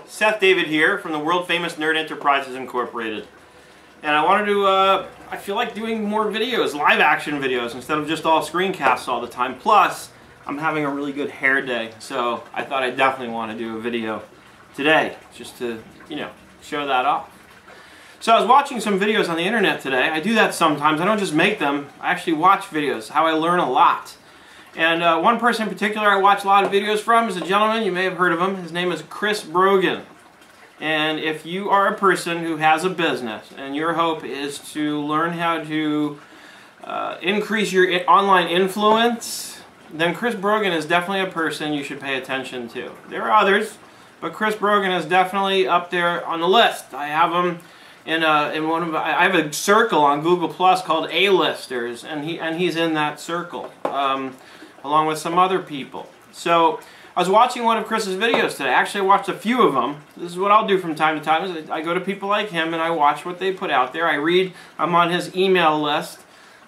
Seth David here from the world famous Nerd Enterprises Incorporated. And I wanted to, I feel like doing more videos, live action videos, instead of just all screencasts all the time. Plus, I'm having a really good hair day, so I thought I definitely want to do a video today, just to, you know, show that off. So I was watching some videos on the internet today. I do that sometimes. I don't just make them, I actually watch videos, how I learn a lot. And one person in particular I watch a lot of videos from is a gentleman, you may have heard of him. His name is Chris Brogan. And if you are a person who has a business and your hope is to learn how to increase your online influence, then Chris Brogan is definitely a person you should pay attention to. There are others, but Chris Brogan is definitely up there on the list. I have him in one of I have a circle on Google Plus called A-listers, and he's in that circle, along with some other people. So I was watching one of Chris's videos today. Actually, I watched a few of them. This is what I'll do from time to time. Is I go to people like him and I watch what they put out there. I'm on his email list,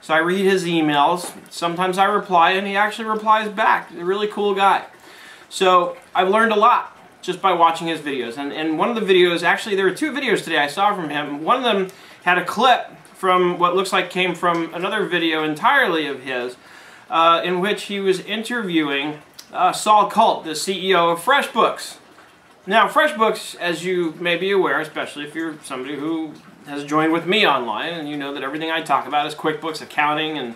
so I read his emails. Sometimes I reply, and he actually replies back. He's a really cool guy. So I've learned a lot just by watching his videos. And one of the videos, actually there were two videos today I saw from him. One of them had a clip from what looks like came from another video entirely of his, in which he was interviewing Saul Colt, the CEO of FreshBooks. Now, FreshBooks, as you may be aware, especially if you're somebody who has joined with me online, and you know that everything I talk about is QuickBooks, accounting, and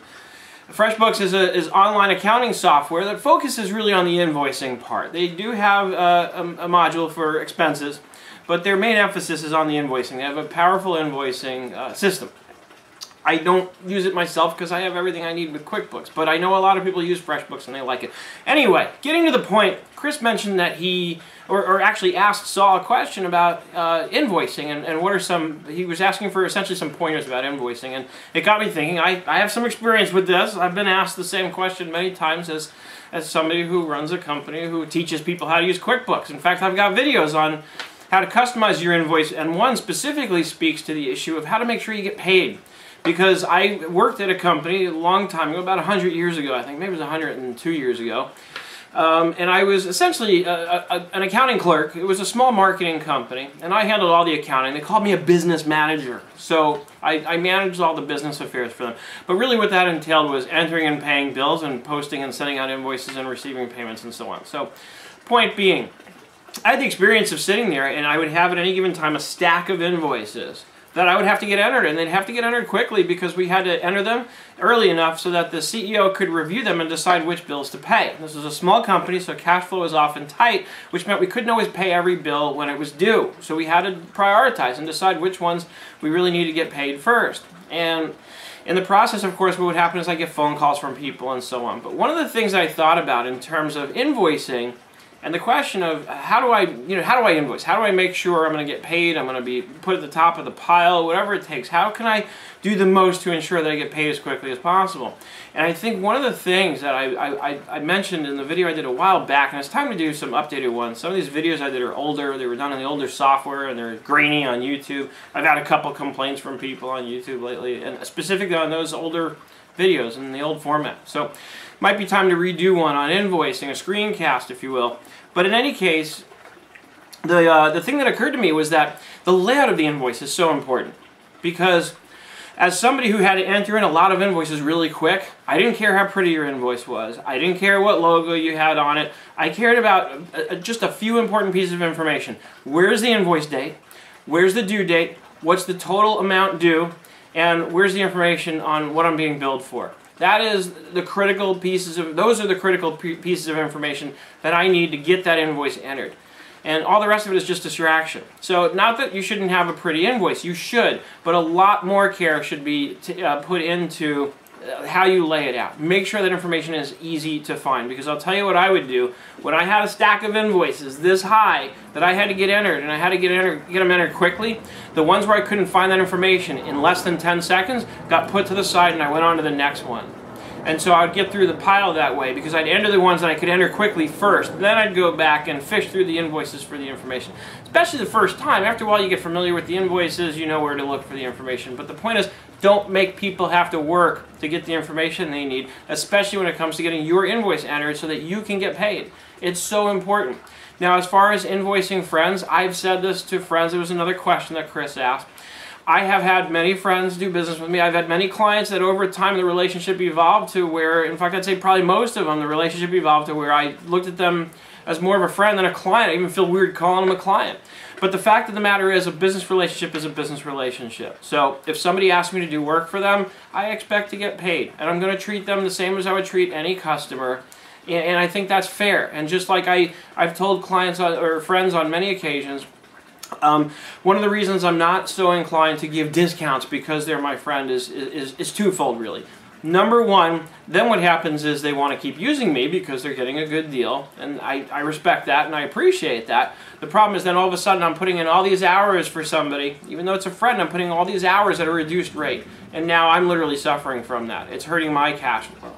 FreshBooks is online accounting software that focuses really on the invoicing part. They do have a module for expenses, but their main emphasis is on the invoicing. They have a powerful invoicing system. I don't use it myself because I have everything I need with QuickBooks, but I know a lot of people use FreshBooks and they like it. Anyway, getting to the point, Chris mentioned that or actually asked Saul a question about invoicing and what are some, he was asking for essentially some pointers about invoicing, and it got me thinking, I have some experience with this. I've been asked the same question many times as somebody who runs a company who teaches people how to use QuickBooks. In fact, I've got videos on how to customize your invoice, and one specifically speaks to the issue of how to make sure you get paid. Because I worked at a company a long time ago, about 100 years ago, I think, maybe it was 102 years ago, and I was essentially an accounting clerk. It was a small marketing company, and I handled all the accounting. They called me a business manager, so I managed all the business affairs for them. But really what that entailed was entering and paying bills and posting and sending out invoices and receiving payments and so on. So, point being, I had the experience of sitting there, and I would have at any given time a stack of invoices that I would have to get entered, and they'd have to get entered quickly because we had to enter them early enough so that the CEO could review them and decide which bills to pay. This was a small company, so cash flow was often tight, which meant we couldn't always pay every bill when it was due. So we had to prioritize and decide which ones we really need to get paid first. And in the process, of course, what would happen is I get phone calls from people and so on. But one of the things I thought about in terms of invoicing and the question of how do I invoice? How do I make sure I'm going to get paid? I'm going to be put at the top of the pile, whatever it takes. How can I do the most to ensure that I get paid as quickly as possible? And I think one of the things that I mentioned in the video I did a while back, and it's time to do some updated ones. Some of these videos I did are older. They were done in the older software, and they're grainy on YouTube. I've had a couple complaints from people on YouTube lately, and specifically on those older videos in the old format. So might be time to redo one on invoicing, a screencast, if you will. But in any case, the thing that occurred to me was that the layout of the invoice is so important. Because as somebody who had to enter in a lot of invoices really quick, I didn't care how pretty your invoice was. I didn't care what logo you had on it. I cared about just a few important pieces of information. Where's the invoice date? Where's the due date? What's the total amount due? And where's the information on what I'm being billed for? That is the critical pieces of, those are the critical pieces of information that I need to get that invoice entered. And all the rest of it is just distraction. So not that you shouldn't have a pretty invoice, you should, but a lot more care should be put into how you lay it out. Make sure that information is easy to find, because I'll tell you what I would do when I had a stack of invoices this high that I had to get entered, and I had to get them entered quickly. The ones where I couldn't find that information in less than 10 seconds got put to the side, and I went on to the next one. And so I would get through the pile that way because I'd enter the ones that I could enter quickly first. Then I'd go back and fish through the invoices for the information. Especially the first time. After a while you get familiar with the invoices, you know where to look for the information. But the point is, don't make people have to work to get the information they need, especially when it comes to getting your invoice entered so that you can get paid. It's so important. Now, as far as invoicing friends, I've said this to friends. There was another question that Chris asked. I have had many friends do business with me. I've had many clients that over time the relationship evolved to where, in fact, I'd say probably most of them, the relationship evolved to where I looked at them as more of a friend than a client. I even feel weird calling them a client. But the fact of the matter is, a business relationship is a business relationship. So if somebody asks me to do work for them, I expect to get paid. And I'm going to treat them the same as I would treat any customer. And I think that's fair. And just like I've told clients or friends on many occasions, one of the reasons I'm not so inclined to give discounts because they're my friend is twofold, really. Number one, then what happens is they want to keep using me because they're getting a good deal, and I respect that and I appreciate that. The problem is then all of a sudden I'm putting in all these hours for somebody, even though it's a friend, I'm putting all these hours at a reduced rate, and now I'm literally suffering from that. It's hurting my cash flow.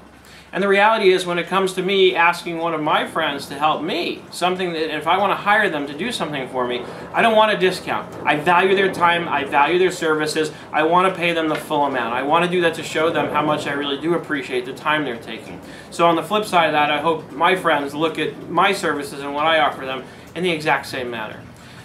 And the reality is, when it comes to me asking one of my friends to help me, something that if I want to hire them to do something for me, I don't want a discount. I value their time, I value their services, I want to pay them the full amount. I want to do that to show them how much I really do appreciate the time they're taking. So on the flip side of that, I hope my friends look at my services and what I offer them in the exact same manner.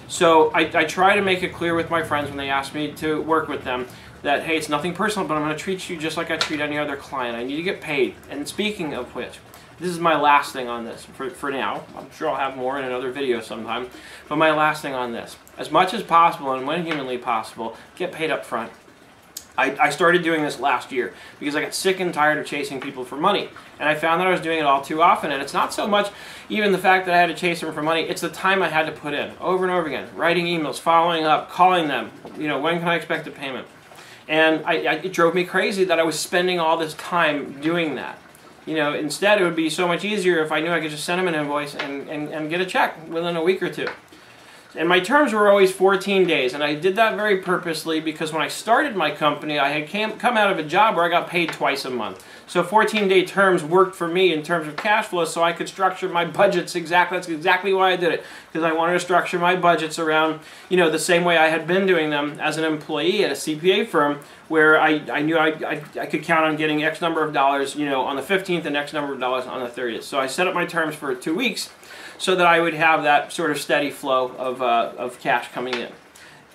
So I try to make it clear with my friends when they ask me to work with them that, hey, it's nothing personal, but I'm going to treat you just like I treat any other client. I need to get paid. And speaking of which, this is my last thing on this for now. I'm sure I'll have more in another video sometime. But my last thing on this, as much as possible and when humanly possible, get paid up front. I started doing this last year because I got sick and tired of chasing people for money. And I found that I was doing it all too often. And it's not so much even the fact that I had to chase them for money, it's the time I had to put in over and over again. Writing emails, following up, calling them, when can I expect a payment? And it drove me crazy that I was spending all this time doing that. Instead it would be so much easier if I knew I could just send them an invoice and get a check within a week or two. And my terms were always 14 days, and I did that very purposely because when I started my company, I had come out of a job where I got paid twice a month. So 14-day terms worked for me in terms of cash flow, so I could structure my budgets exactly. That's exactly why I did it, because I wanted to structure my budgets around, the same way I had been doing them as an employee at a CPA firm, where I knew I could count on getting X number of dollars, on the 15th and X number of dollars on the 30th. So I set up my terms for 2 weeks so that I would have that sort of steady flow of cash coming in.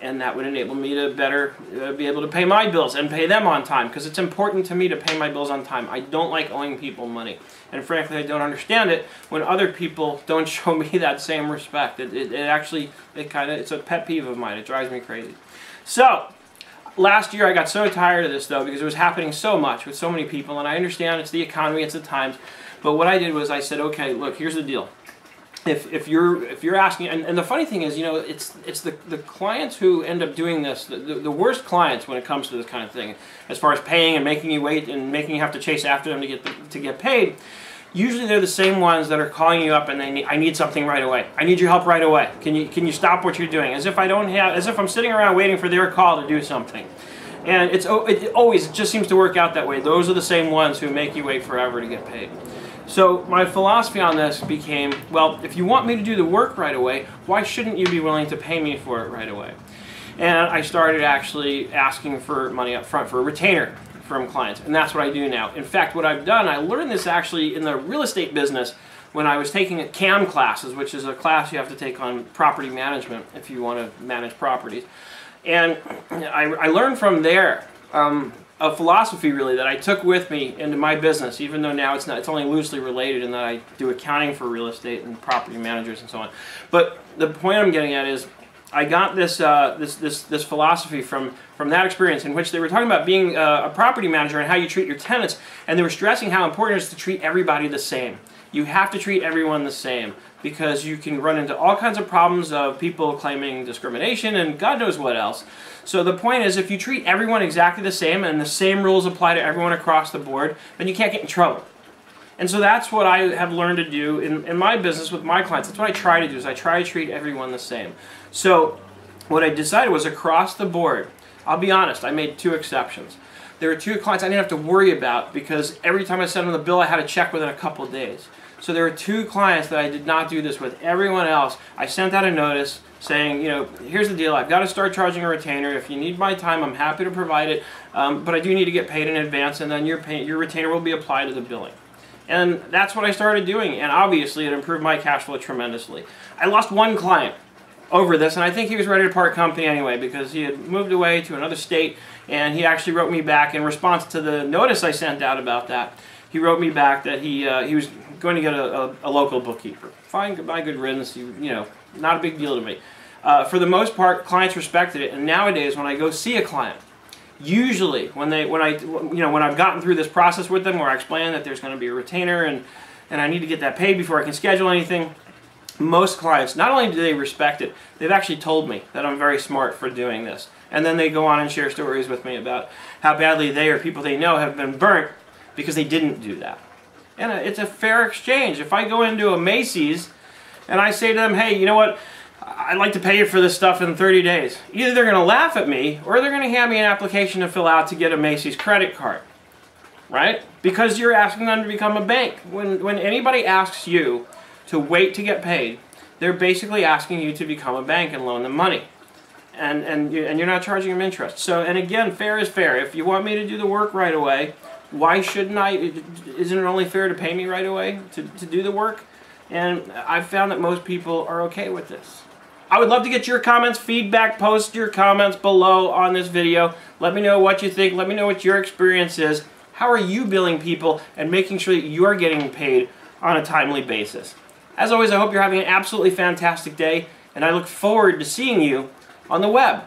And that would enable me to better be able to pay my bills and pay them on time, because it's important to me to pay my bills on time. I don't like owing people money. And frankly, I don't understand it when other people don't show me that same respect. It's a pet peeve of mine. It drives me crazy. So, last year I got so tired of this though, because it was happening so much with so many people, and I understand it's the economy, it's the times, but what I did was I said, okay, look, here's the deal. If you're asking, and the funny thing is, it's the clients who end up doing this, the worst clients when it comes to this kind of thing, as far as paying and making you wait and making you have to chase after them to get paid. Usually they're the same ones that are calling you up and I need something right away. I need your help right away. Can you stop what you're doing? As if I'm sitting around waiting for their call to do something. And it always just seems to work out that way. Those are the same ones who make you wait forever to get paid. So my philosophy on this became, well, if you want me to do the work right away, why shouldn't you be willing to pay me for it right away? And I started actually asking for money up front for a retainer from clients, and that's what I do now. In fact, what I've done, I learned this actually in the real estate business when I was taking CAM classes, which is a class you have to take on property management if you want to manage properties. And I learned from there a philosophy really that I took with me into my business, even though now it's only loosely related in that I do accounting for real estate and property managers and so on. But the point I'm getting at is I got this philosophy from that experience, in which they were talking about being a property manager and how you treat your tenants, and they were stressing how important it is to treat everybody the same. You have to treat everyone the same, because you can run into all kinds of problems of people claiming discrimination and God knows what else. So the point is, if you treat everyone exactly the same and the same rules apply to everyone across the board, then you can't get in trouble. And so that's what I have learned to do in my business with my clients. That's what I try to do, is I try to treat everyone the same. So what I decided was across the board, I'll be honest, I made 2 exceptions. There were 2 clients I didn't have to worry about because every time I sent them the bill, I had a check within a couple of days. So there were 2 clients that I did not do this with. Everyone else, I sent out a notice saying, here's the deal, I've got to start charging a retainer. If you need my time, I'm happy to provide it, but I do need to get paid in advance, and then your retainer will be applied to the billing. And that's what I started doing, and obviously it improved my cash flow tremendously. I lost one client over this, and I think he was ready to part company anyway because he had moved away to another state, and he actually wrote me back in response to the notice I sent out about that. He wrote me back that he was going to get a local bookkeeper. Fine, goodbye, good riddance. You know, not a big deal to me. For the most part, clients respected it, and nowadays when I go see a client, usually when I've gotten through this process with them where I explain that there's going to be a retainer and I need to get that paid before I can schedule anything, most clients, not only do they respect it, they've actually told me that I'm very smart for doing this. And then they go on and share stories with me about how badly they or people they know have been burnt because they didn't do that. And it's a fair exchange. If I go into a Macy's and I say to them, hey, you know what, I'd like to pay you for this stuff in 30 days. Either they're going to laugh at me or they're going to hand me an application to fill out to get a Macy's credit card. Right? Because you're asking them to become a bank. When anybody asks you to wait to get paid, they're basically asking you to become a bank and loan them money. And you're not charging them interest. So, and again, fair is fair. If you want me to do the work right away, why shouldn't I? Isn't it only fair to pay me right away to do the work? And I've found that most people are okay with this. I would love to get your comments, feedback. Post your comments below on this video. Let me know what you think. Let me know what your experience is. How are you billing people and making sure that you're getting paid on a timely basis? As always, I hope you're having an absolutely fantastic day, and I look forward to seeing you on the web.